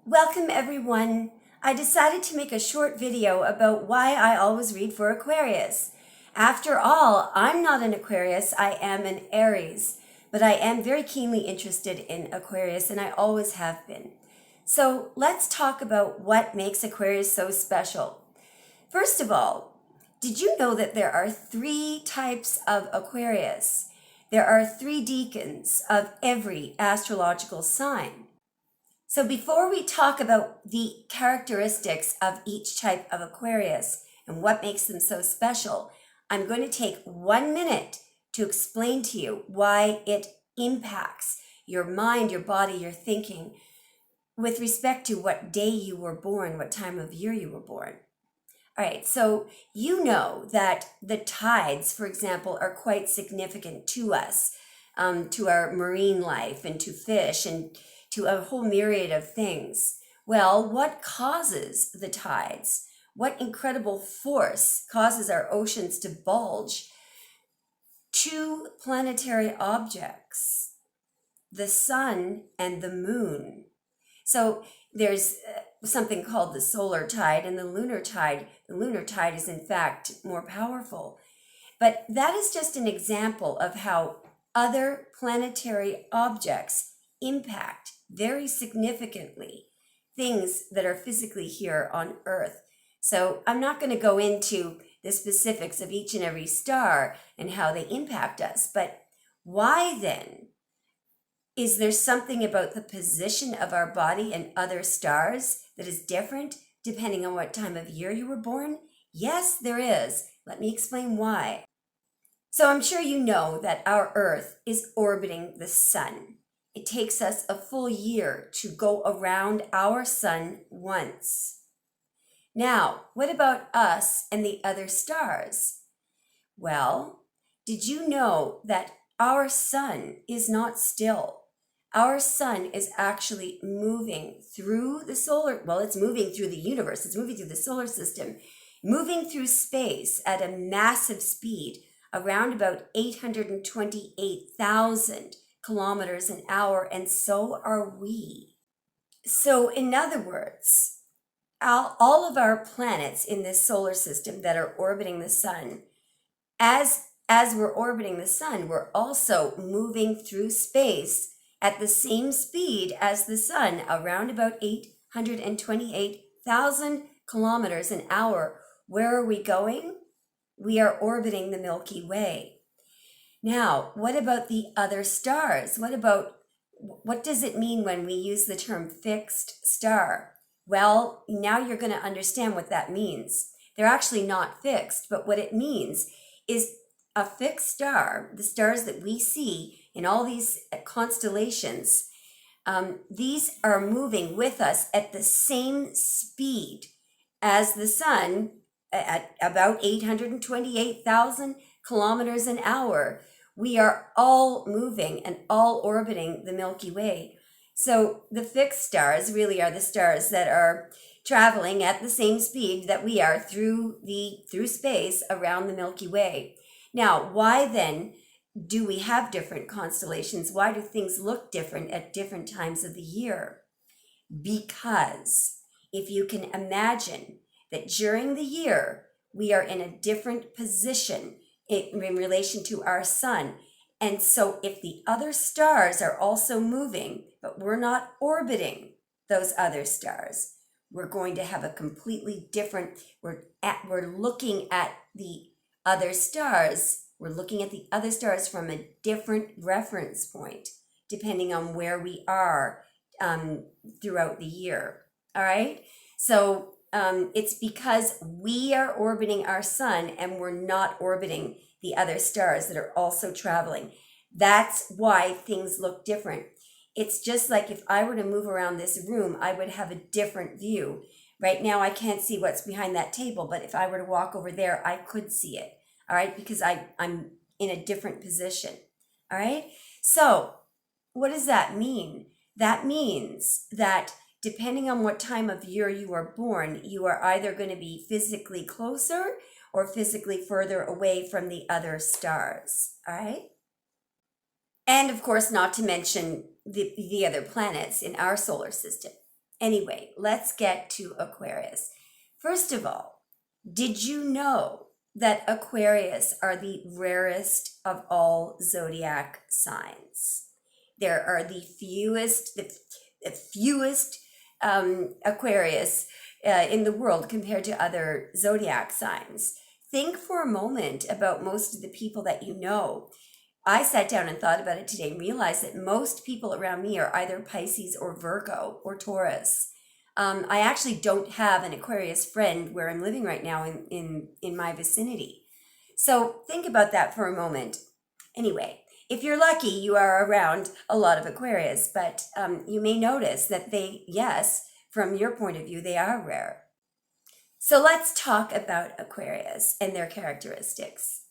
Welcome everyone. I decided to make a short video about why I always read for Aquarius. After all, I'm not an Aquarius, I am an Aries, but I am very keenly interested in Aquarius and I always have been. So let's talk about what makes Aquarius so special. First of all, did you know that there are 3 types of Aquarius? There are 3 decans of every astrological sign. So before we talk about the characteristics of each type of Aquarius and what makes them so special, I'm going to take 1 minute to explain to you why it impacts your mind, your body, your thinking with respect to what day you were born, what time of year you were born. All right, so you know that the tides, for example, are quite significant to us, to our marine life and to fish and to a whole myriad of things. Well, what causes the tides? What incredible force causes our oceans to bulge? 2 planetary objects, the sun and the moon. So there's something called the solar tide and the lunar tide. The lunar tide is in fact more powerful. But that is just an example of how other planetary objects impact very significantly things that are physically here on Earth. So I'm not going to go into the specifics of each and every star and how they impact us, but why then is there something about the position of our body and other stars that is different depending on what time of year you were born? Yes, there is. Let me explain why. So I'm sure you know that our Earth is orbiting the sun. It takes us a full year to go around our sun once. Now, what about us and the other stars? Well, did you know that our sun is not still? Our sun is actually moving through the it's moving through the universe, it's moving through the solar system, moving through space at a massive speed, around about 828,000 kilometers an hour, and so are we. So in other words, all of our planets in this solar system that are orbiting the sun, as we're orbiting the sun, we're also moving through space at the same speed as the sun, around about 828,000 kilometers an hour. Where are we going? We are orbiting the Milky Way. Now, what about the other stars? What does it mean when we use the term fixed star? Well, now you're going to understand what that means. They're actually not fixed, but what it means is a fixed star, the stars that we see in all these constellations, these are moving with us at the same speed as the sun, at about 828,000 kilometers an hour. We are all moving and all orbiting the Milky Way. So the fixed stars really are the stars that are traveling at the same speed that we are through space around the Milky Way. Now, why then do we have different constellations? Why do things look different at different times of the year? Because if you can imagine that during the year, we are in a different position in relation to our sun. And so if the other stars are also moving, but we're not orbiting those other stars, we're going to have a completely different, we're looking at the other stars. We're looking at the other stars from a different reference point, depending on where we are throughout the year. All right. So it's because we are orbiting our sun and we're not orbiting the other stars that are also traveling. That's why things look different. It's just like if I were to move around this room, I would have a different view. Right now, I can't see what's behind that table, but if I were to walk over there, I could see it. All right, because I'm in a different position. All right. So what does that mean? That means that depending on what time of year you are born, you are either going to be physically closer or physically further away from the other stars. All right. And of course, not to mention the other planets in our solar system. Anyway, let's get to Aquarius. First of all, did you know that Aquarius are the rarest of all zodiac signs? There are the fewest Aquarius in the world compared to other zodiac signs. Think for a moment about most of the people that you know. I sat down and thought about it today and realized that most people around me are either Pisces or Virgo or Taurus. I actually don't have an Aquarius friend where I'm living right now in my vicinity. So think about that for a moment. Anyway, if you're lucky, you are around a lot of Aquarius, but you may notice that yes, from your point of view, they are rare. So let's talk about Aquarius and their characteristics.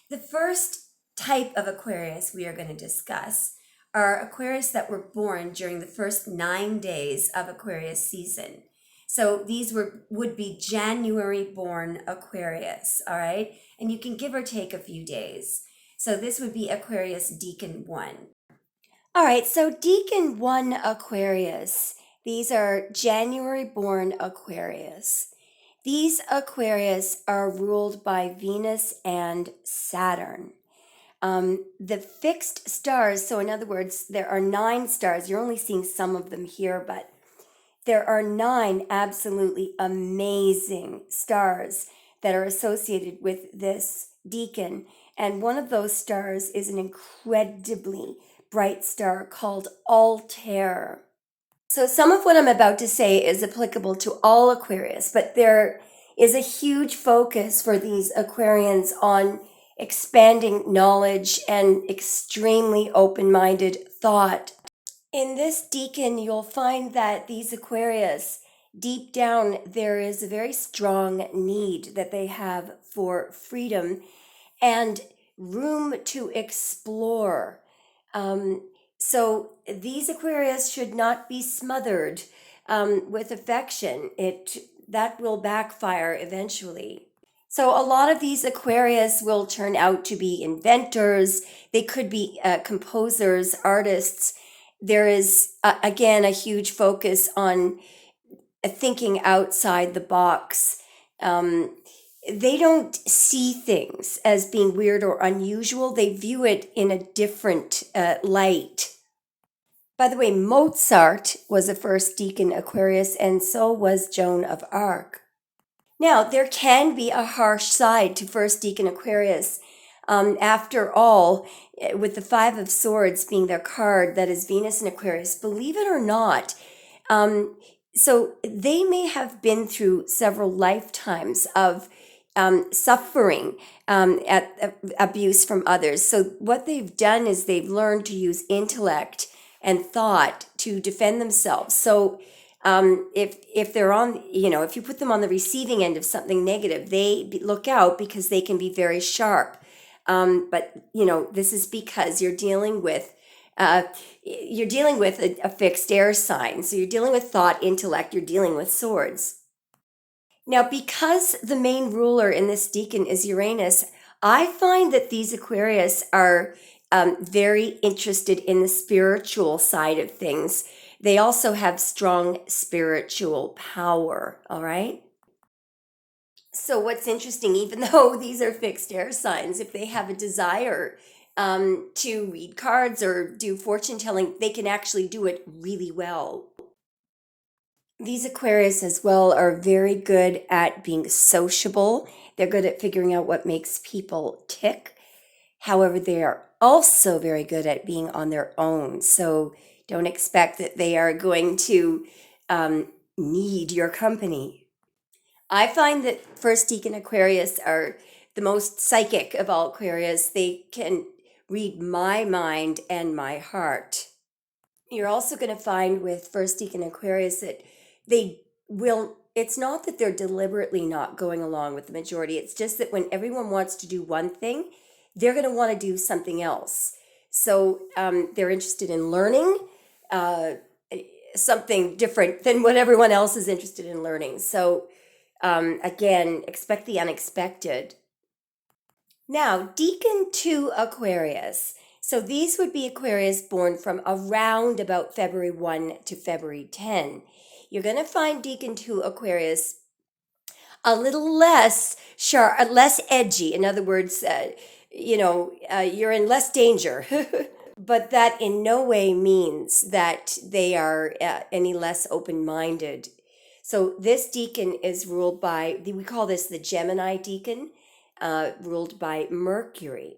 The first type of Aquarius we are going to discuss are Aquarius that were born during the first 9 days of Aquarius season. So these would be January born Aquarius, all right? And you can give or take a few days. So this would be Aquarius Decan 1. All right, so Decan 1 Aquarius, these are January born Aquarius. These Aquarius are ruled by Venus and Saturn. The fixed stars, so in other words, there are 9 stars. You're only seeing some of them here, but there are 9 absolutely amazing stars that are associated with this decan. And one of those stars is an incredibly bright star called Altair. So some of what I'm about to say is applicable to all Aquarius, but there is a huge focus for these Aquarians on expanding knowledge and extremely open-minded thought. In this decan, you'll find that these Aquarius, deep down, there is a very strong need that they have for freedom and room to explore. So these Aquarius should not be smothered with affection. That will backfire eventually. So a lot of these Aquarius will turn out to be inventors. They could be composers, artists. There is, again, a huge focus on thinking outside the box. They don't see things as being weird or unusual. They view it in a different light. By the way, Mozart was a first decan Aquarius, and so was Joan of Arc. Now, there can be a harsh side to first decan Aquarius. After all, with the 5 of Swords being their card, that is Venus in Aquarius, believe it or not, so they may have been through several lifetimes of suffering at abuse from others. So what they've done is they've learned to use intellect and thought to defend themselves. So if they're on, if you put them on the receiving end of something negative, they look out because they can be very sharp. But this is because you're dealing with a fixed air sign. So you're dealing with thought, intellect, you're dealing with swords. Now, because the main ruler in this decan is Uranus, I find that these Aquarius are very interested in the spiritual side of things. They also have strong spiritual power, all right? So what's interesting, even though these are fixed air signs, if they have a desire to read cards or do fortune telling, they can actually do it really well. These Aquarius as well are very good at being sociable. They're good at figuring out what makes people tick. However, they are also very good at being on their own. So don't expect that they are going to need your company. I find that first decan Aquarius are the most psychic of all Aquarius. They can read my mind and my heart. You're also going to find with first decan Aquarius that it's not that they're deliberately not going along with the majority. It's just that when everyone wants to do one thing, they're going to want to do something else. So they're interested in learning something different than what everyone else is interested in learning. So again, expect the unexpected. Now, decan 2 Aquarius. So these would be Aquarius born from around about February 1 to February 10. you're going to find decan to Aquarius a little less sharp, less edgy. In other words, you're in less danger. But that in no way means that they are any less open-minded. So this decan is ruled by, we call this the Gemini decan, ruled by Mercury.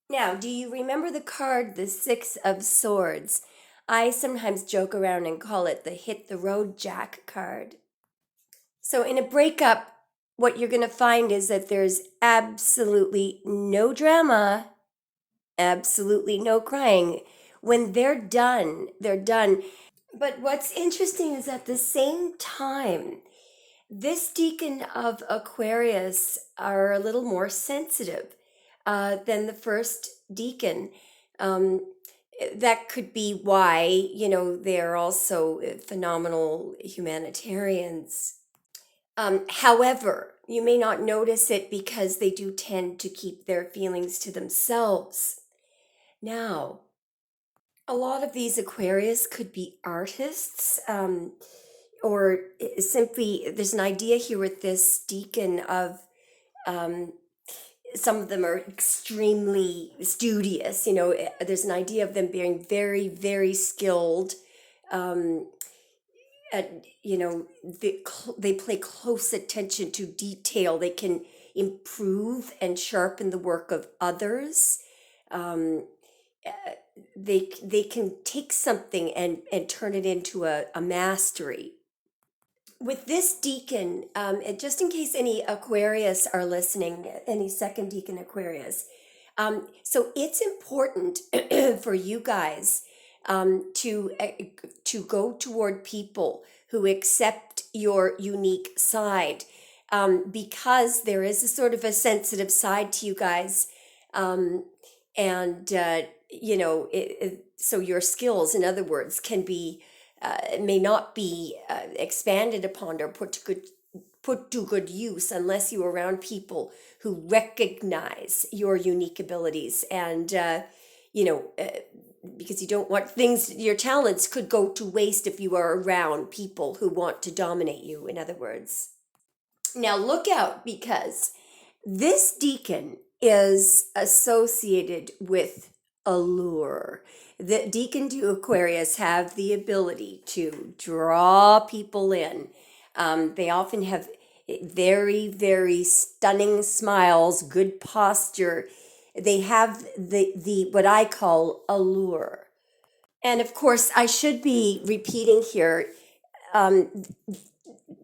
Now, do you remember the card, the Six of Swords? I sometimes joke around and call it the hit the road Jack card. So in a breakup, what you're going to find is that there's absolutely no drama, absolutely no crying. When they're done, they're done. But what's interesting is at the same time, this decan of Aquarius are a little more sensitive than the first decan. That could be why, they're also phenomenal humanitarians. However, you may not notice it because they do tend to keep their feelings to themselves. Now, a lot of these Aquarius could be artists, or simply there's an idea here with this decan of some of them are extremely studious. There's an idea of them being very, very skilled. They pay close attention to detail. They can improve and sharpen the work of others. They can take something and turn it into a mastery. With this decan, and just in case any Aquarius are listening, any second decan Aquarius, so it's important for you guys to go toward people who accept your unique side, because there is a sort of a sensitive side to you guys, so your skills, in other words, can be may not be expanded upon or put to good use unless you're around people who recognize your unique abilities, and because you don't want your talents could go to waste if you are around people who want to dominate you, in other words. Now look out, because this decan is associated with allure. The decan to Aquarius have the ability to draw people in. They often have very, very stunning smiles, good posture. They have the what I call allure. And of course, I should be repeating here,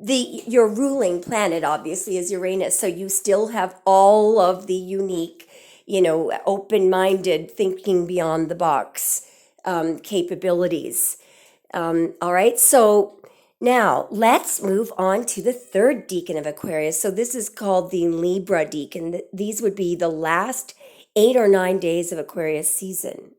your ruling planet obviously is Uranus, so you still have all of the unique, open-minded, thinking beyond the box capabilities. All right, so now let's move on to the third decan of Aquarius. So this is called the Libra decan. These would be the last 8 or 9 days of Aquarius season.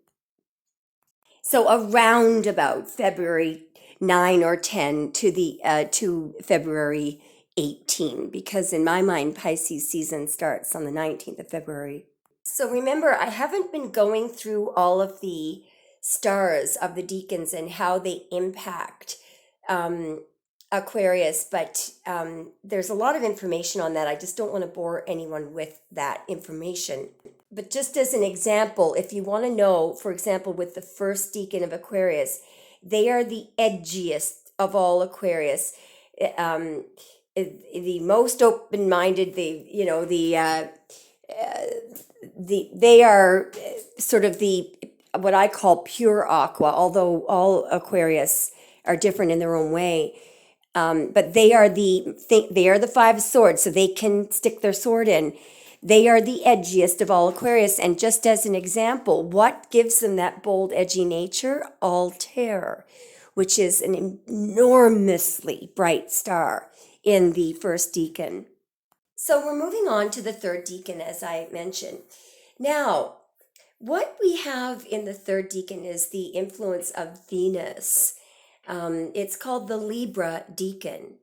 So around about February 9 or 10 to February 18, because in my mind, Pisces season starts on the 19th of February. So remember, I haven't been going through all of the stars of the decans and how they impact Aquarius, but there's a lot of information on that. I just don't want to bore anyone with that information. But just as an example, if you want to know, for example, with the first decan of Aquarius, they are the edgiest of all Aquarius, the most open-minded. They are sort of what I call pure aqua, although all Aquarius are different in their own way. But they are the 5 swords, so they can stick their sword in. They are the edgiest of all Aquarius. And just as an example, what gives them that bold, edgy nature? Altair, which is an enormously bright star in the first decan. So we're moving on to the third decan, as I mentioned. Now, what we have in the third decan is the influence of Venus. It's called the Libra decan.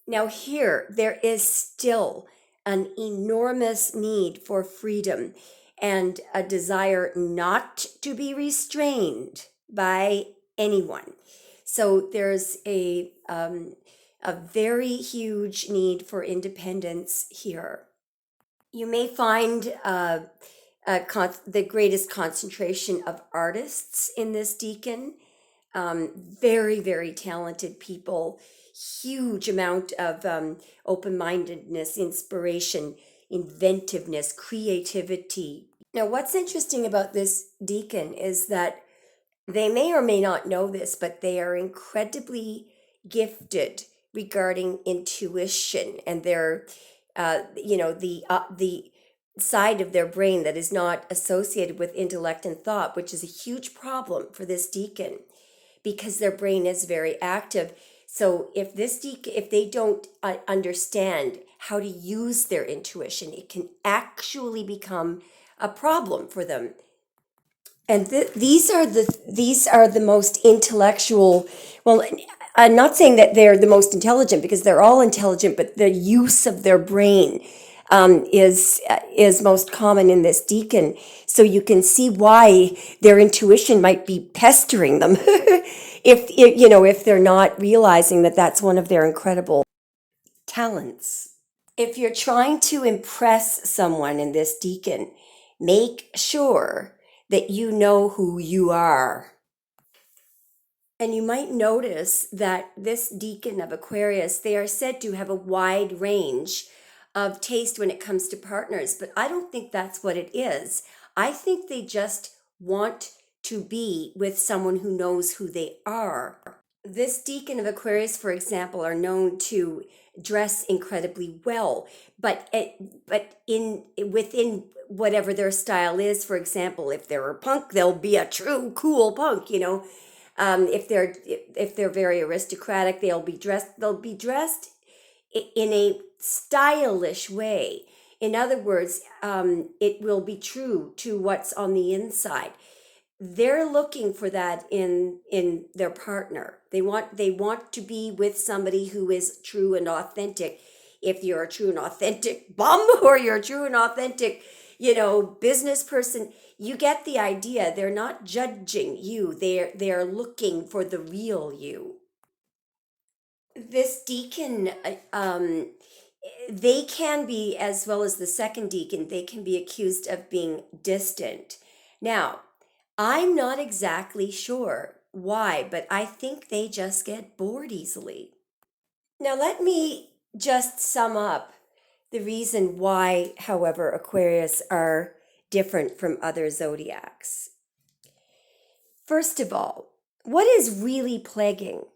Now here, there is still an enormous need for freedom and a desire not to be restrained by anyone. So there's a very huge need for independence here. You may find the greatest concentration of artists in this decan. Very, very talented people, huge amount of open-mindedness, inspiration, inventiveness, creativity. Now, what's interesting about this decan is that they may or may not know this, but they are incredibly gifted regarding intuition, and they're, the side of their brain that is not associated with intellect and thought, which is a huge problem for this decan because their brain is very active. So if they don't understand how to use their intuition, it can actually become a problem for them. And these are the most intellectual. Well, I'm not saying that they're the most intelligent because they're all intelligent, but the use of their brain is most common in this decan. So you can see why their intuition might be pestering them if they're not realizing that that's one of their incredible talents. If you're trying to impress someone in this decan, make sure that you know who you are. And you might notice that this decan of Aquarius, they are said to have a wide range of taste when it comes to partners, but I don't think that's what it is. I think they just want to be with someone who knows who they are. This decan of Aquarius, for example, are known to dress incredibly well, but within whatever their style is. For example, if they're a punk, they'll be a true cool punk. If they're very aristocratic, they'll be dressed in a stylish way. In other words, it will be true to what's on the inside. They're looking for that in their partner. They want to be with somebody who is true and authentic. If you're a true and authentic bum or you're a true and authentic, business person, you get the idea. They're not judging you. They're looking for the real you. This decan, they can be, as well as the second decan, they can be accused of being distant. Now, I'm not exactly sure why, but I think they just get bored easily. Now, let me just sum up the reason why, however, Aquarius are different from other zodiacs. First of all, what is really plaguing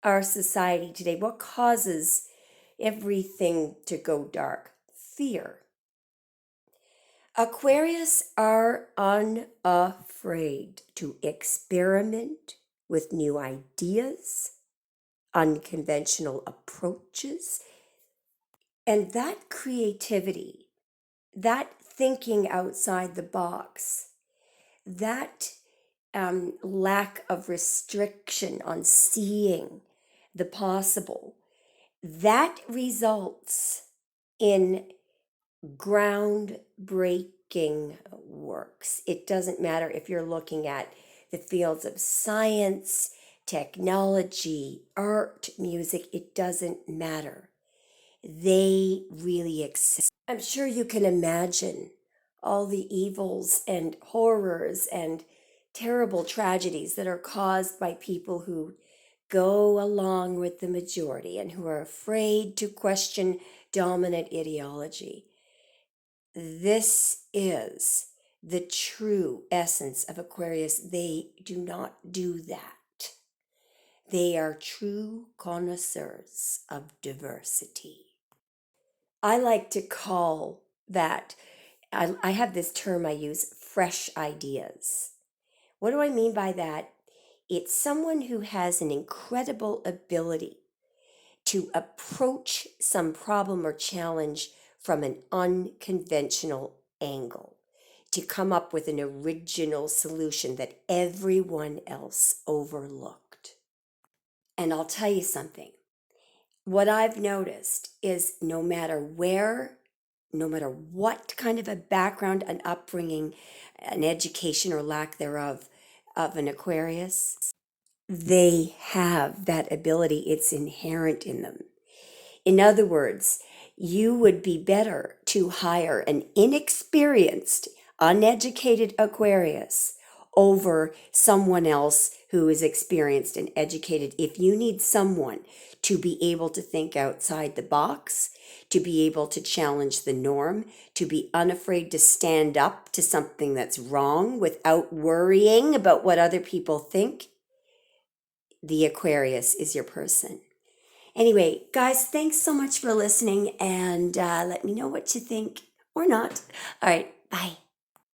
our society today? What causes everything to go dark? Fear. Aquarius are unafraid to experiment with new ideas, unconventional approaches, and that creativity, that thinking outside the box, that lack of restriction on seeing the possible, that results in groundbreaking works. It doesn't matter if you're looking at the fields of science, technology, art, music, it doesn't matter. They really exist. I'm sure you can imagine all the evils and horrors and terrible tragedies that are caused by people who go along with the majority and who are afraid to question dominant ideology. This is the true essence of Aquarius. They do not do that. They are true connoisseurs of diversity. I like to call that, I have this term I use, fresh ideas. What do I mean by that? It's someone who has an incredible ability to approach some problem or challenge from an unconventional angle, to come up with an original solution that everyone else overlooked. And I'll tell you something. What I've noticed is no matter what kind of a background, an upbringing, an education or lack thereof of an Aquarius, they have that ability. It's inherent in them. In other words, you would be better to hire an inexperienced, uneducated Aquarius over someone else who is experienced and educated. If you need someone to be able to think outside the box, to be able to challenge the norm, to be unafraid to stand up to something that's wrong without worrying about what other people think, the Aquarius is your person. Anyway, guys, thanks so much for listening, and let me know what you think or not. All right, bye.